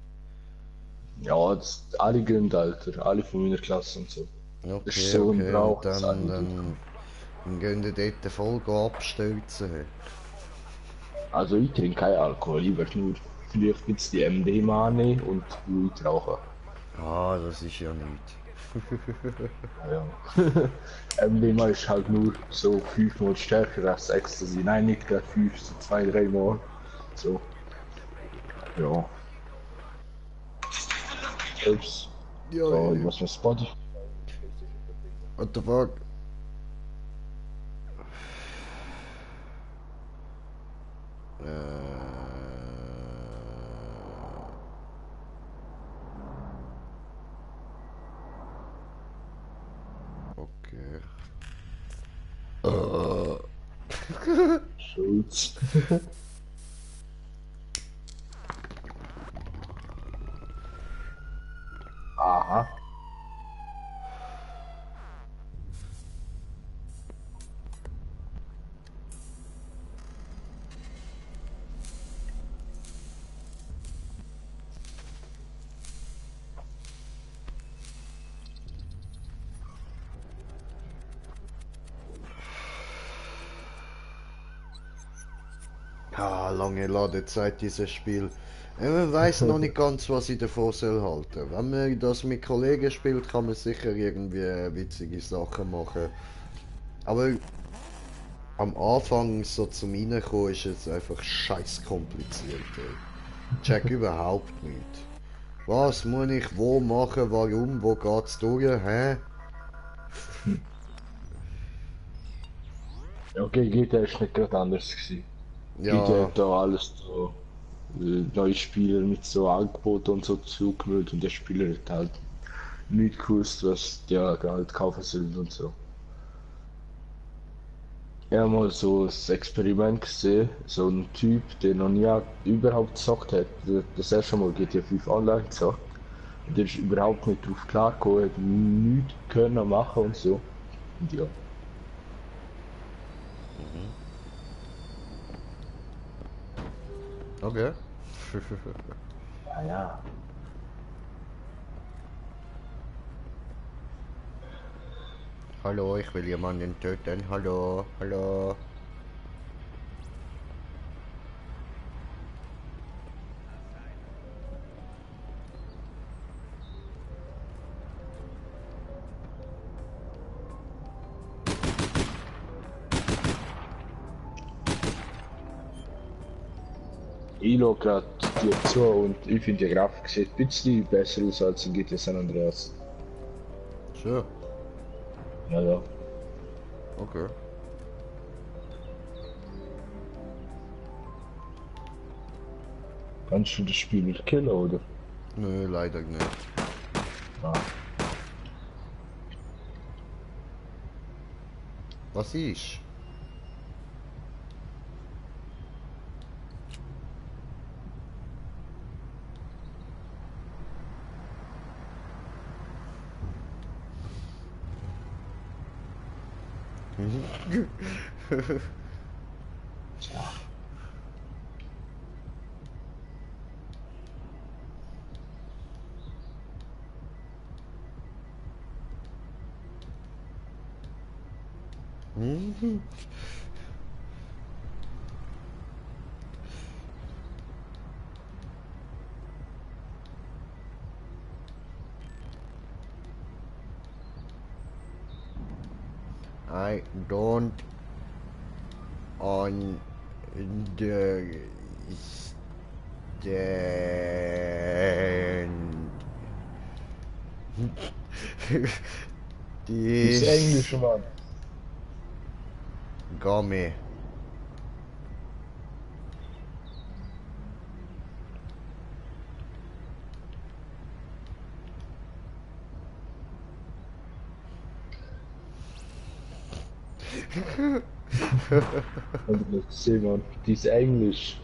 Ja, das, alle gehen Alter, alle von meiner Klasse und so. Das ist Okay, so ein okay. Brauch, Und dass alle dort dann gehen die dort voll abstürzen. Hey. Also ich trinke keinen Alkohol, ich werde nur vielleicht ein bisschen MDMA nehmen und Blut rauchen. Ah, das ist ja nicht. Ja. MDMA ist halt nur so 5-mal stärker als Ecstasy. Nein, nicht gleich 5, so 2-3 Mal. So. Ja. Ups. Ja, So, ja, ich ja. muss mit Spotify. What the fuck? Okay. Schulz. Aha. Ah, lange Ladezeit dieses Spiel. Man weiß noch nicht ganz, was ich davon soll halten. Wenn man das mit Kollegen spielt, kann man sicher irgendwie witzige Sachen machen. Aber am Anfang so zum Reinkommen ist es einfach scheiß kompliziert. Ey. Check überhaupt nicht. Was muss ich wo machen, warum, wo geht's durch, hä? Ja, okay, GTA ist nicht gerade anders gewesen. GTA Ja, hat da alles so neue Spieler mit so Angeboten und so zugemüllt und der Spieler hat halt nicht gewusst, was der halt kaufen soll und so. Ich habe mal so ein Experiment gesehen, so ein Typ, der noch nie überhaupt gezockt hat, das erste Mal GTA 5 online gezockt. Und der ist überhaupt nicht drauf klargekommen, hat nichts können machen und so. Und ja. okay. Ja, ja. Hallo, ich will jemanden töten. Hallo, hallo. Ich schaue gerade dir zu und ich finde die Grafik sieht ein bisschen besser aus als in GTA San Andreas. So, Ja, ja. okay. Kannst du das Spiel nicht killen, oder? Nö, leider nicht. Ah. Was ist? Tja. I don't understand. Das Englische, Mann. Gummy. Und das gesehen, Mann. Die ist Englisch.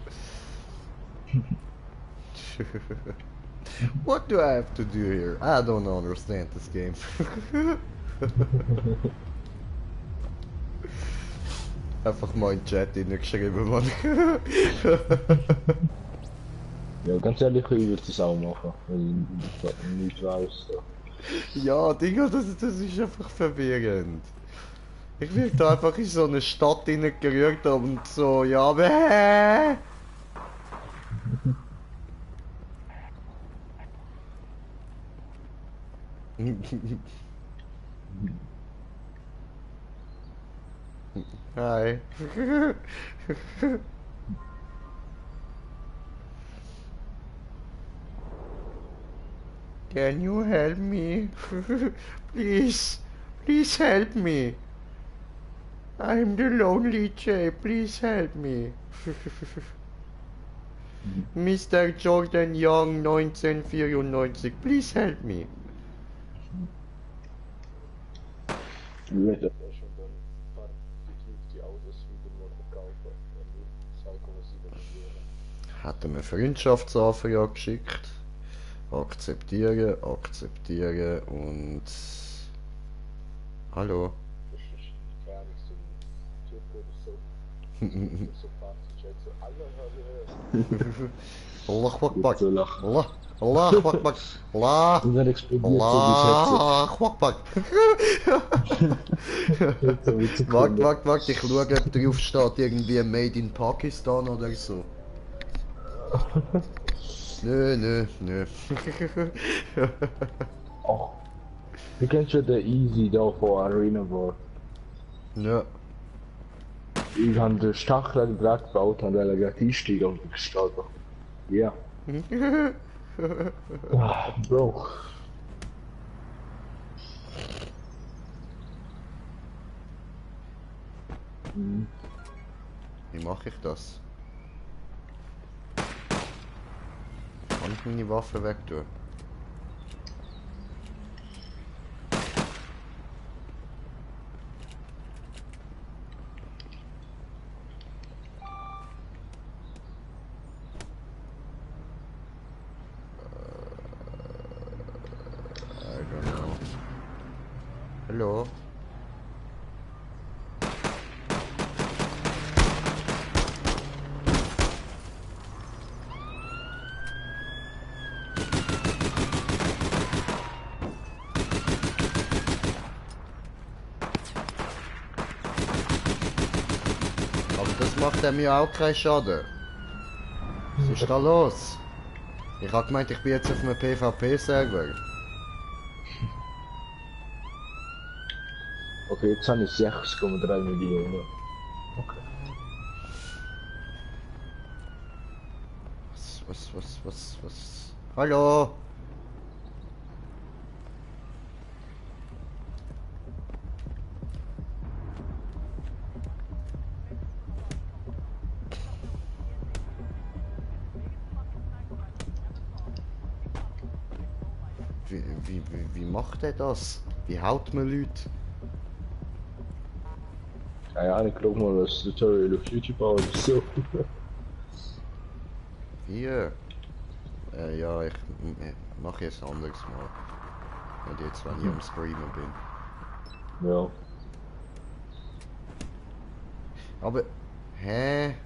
What do I have to do here? I don't understand this game. Einfach mal in den Chat hineingeschrieben, Mann. Ja, ganz ehrlich, ich würde das auch machen. Wenn ich nicht weiß. Ja, Digga, das ist einfach verwirrend. Ich werde da einfach in so eine Stadt hineingerührt und so, ja, bäh. Hi. Can you help me? Please, please help me. I'm the lonely Jay, please help me. Mr. Jordan Young 1994, please help me. Ich werde ja schon dann ein paar geknickte Autos wieder mal verkaufen. Und nur 2,7 Millionen. Hat ihm eine Freundschaftsanfrage geschickt. Akzeptieren, akzeptieren und... Hallo. Das ist keine Ahnung, so ein Typ oder so. So Party-Chat, so Allah Akbar. So lachen. Allah Akbar. Allah. Und dann explodiert so Allah Akbar. Warte, ich schaue, ob drauf steht irgendwie Made in Pakistan oder so. Nö. Ach, du kennst ja den Easy da von Arena War. Ja. Ich habe den Stachel gerade gebaut, habe er gerade einsteigen und bin gestorben. Ja. Ah, Bro. Wie mache ich das? Kann ich meine Waffe wegtun? I don't know. Hallo? Aber das macht er mir auch keinen Schaden. Was ist da los? Ich hab gemeint, ich bin jetzt auf einem PvP-Server. Okay, jetzt habe ich 6,3 Millionen. Okay. Was? Hallo? Wie macht er das? Wie haut man Leute? Keine Ahnung, ich glaube mal das Tutorial auf YouTube oder so. Hier? Ja, ich mache jetzt ein anderes Mal. Und jetzt, wenn ich am Streamen bin. Ja. Aber... Hä?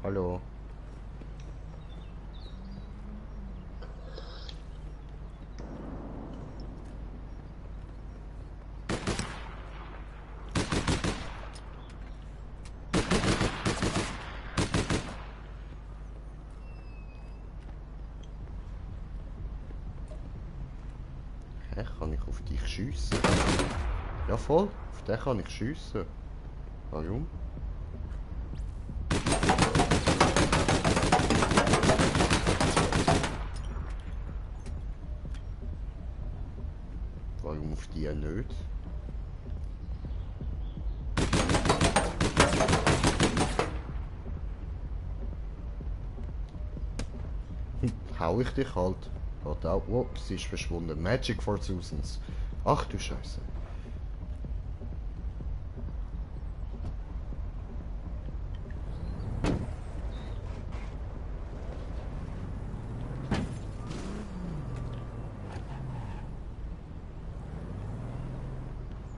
Hallo? Hä, kann ich auf dich schiessen? Ja voll, auf den kann ich schiessen. Warum? Warum auf die nicht? Hau ich dich halt. Geht auch. Ups, sie ist verschwunden. Magic for Susans. Ach du Scheiße.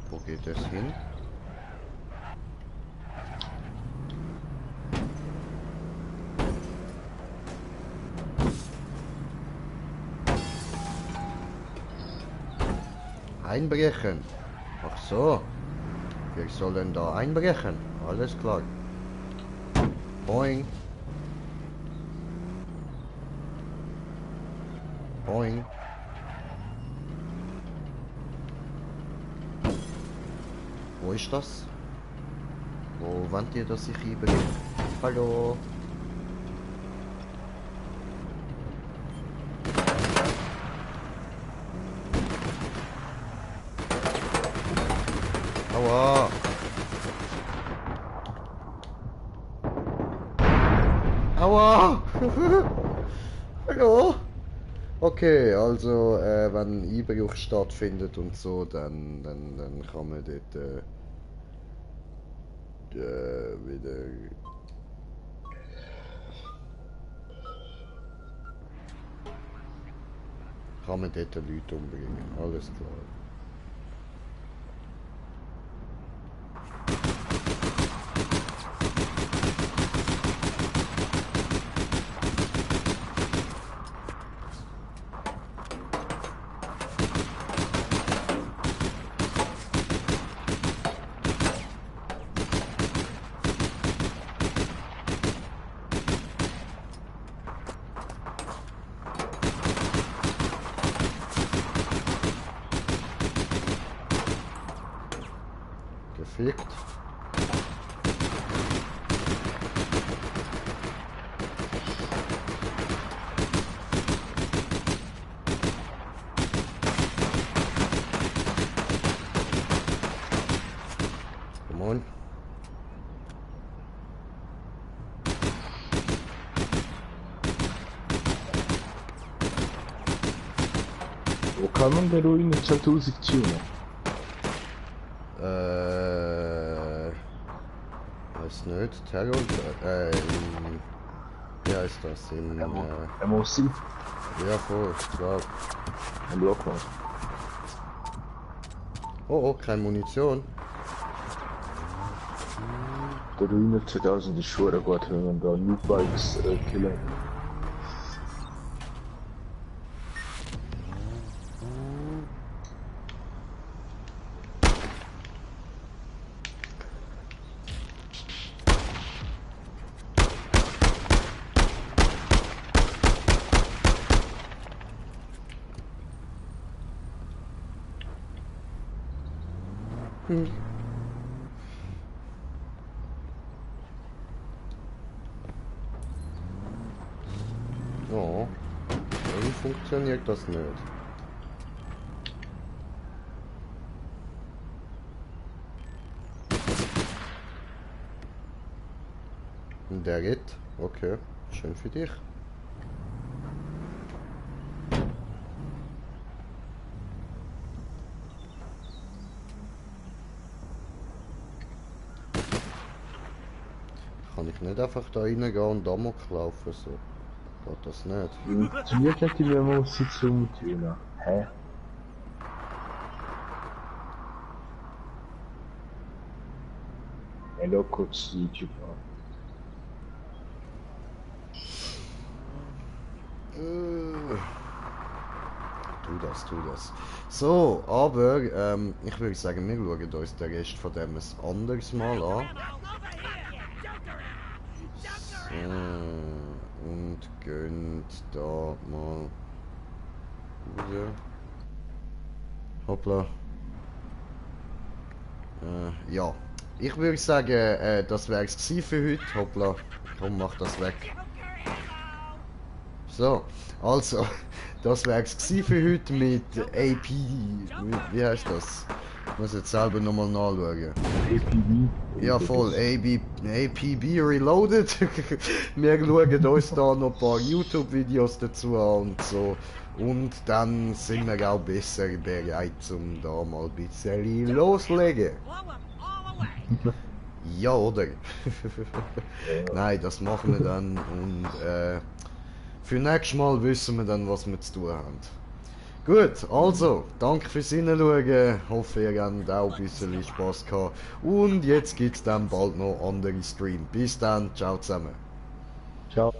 Wo geht es hin? Einbrechen. Ach so. Wir sollen da einbrechen. Alles klar. Boing. Boing. Wo ist das? Wo wollt ihr, dass ich einbreche? Hallo? Aua! Aua! Hallo? Okay, also wenn Einbruch stattfindet und so, dann kann man dort wieder... Kann man dort Leute umbringen, alles klar. Gefickt. Come on. Wo kann man der Ruine 2000 tunen? Weiß nicht. Terror. Wie heißt das? MOC? Ja, voll, klar. Ein Block mal. Oh, keine Munition. Der Ruine 2000 ist schon gut, wenn man da Noob-Bikes killen. Oh, irgendwie funktioniert das nicht. Der geht. Okay, schön für dich. nicht einfach da reingehen und Amok laufen, so. Geht das nicht? Funktioniert nicht die Memo-Musik zum Thema. Hä? Hallo, kurz YouTube an. Tu das. So, aber ich würde sagen, wir schauen uns den Rest von dem ein anderes Mal an. So, und gehen da mal raus. Hoppla. Ja, ich würde sagen, das wäre es für heute. Hoppla, komm, mach das weg. So, also, das wäre es für heute mit AP. Wie heißt das? Ich muss jetzt selber nochmal nachschauen. APB? Ja, voll, APB Reloaded. Wir schauen uns da noch ein paar YouTube-Videos dazu an und so. Und dann sind wir auch besser bereit, um da mal ein bisschen loslegen. Ja, oder? Nein, das machen wir dann und für nächstes Mal wissen wir dann, was wir zu tun haben. Gut, also, danke fürs Hineinschauen. Hoffe, ihr habt auch ein bisschen Spaß gehabt. Und jetzt gibt es dann bald noch andere Streams. Bis dann, ciao zusammen. Ciao.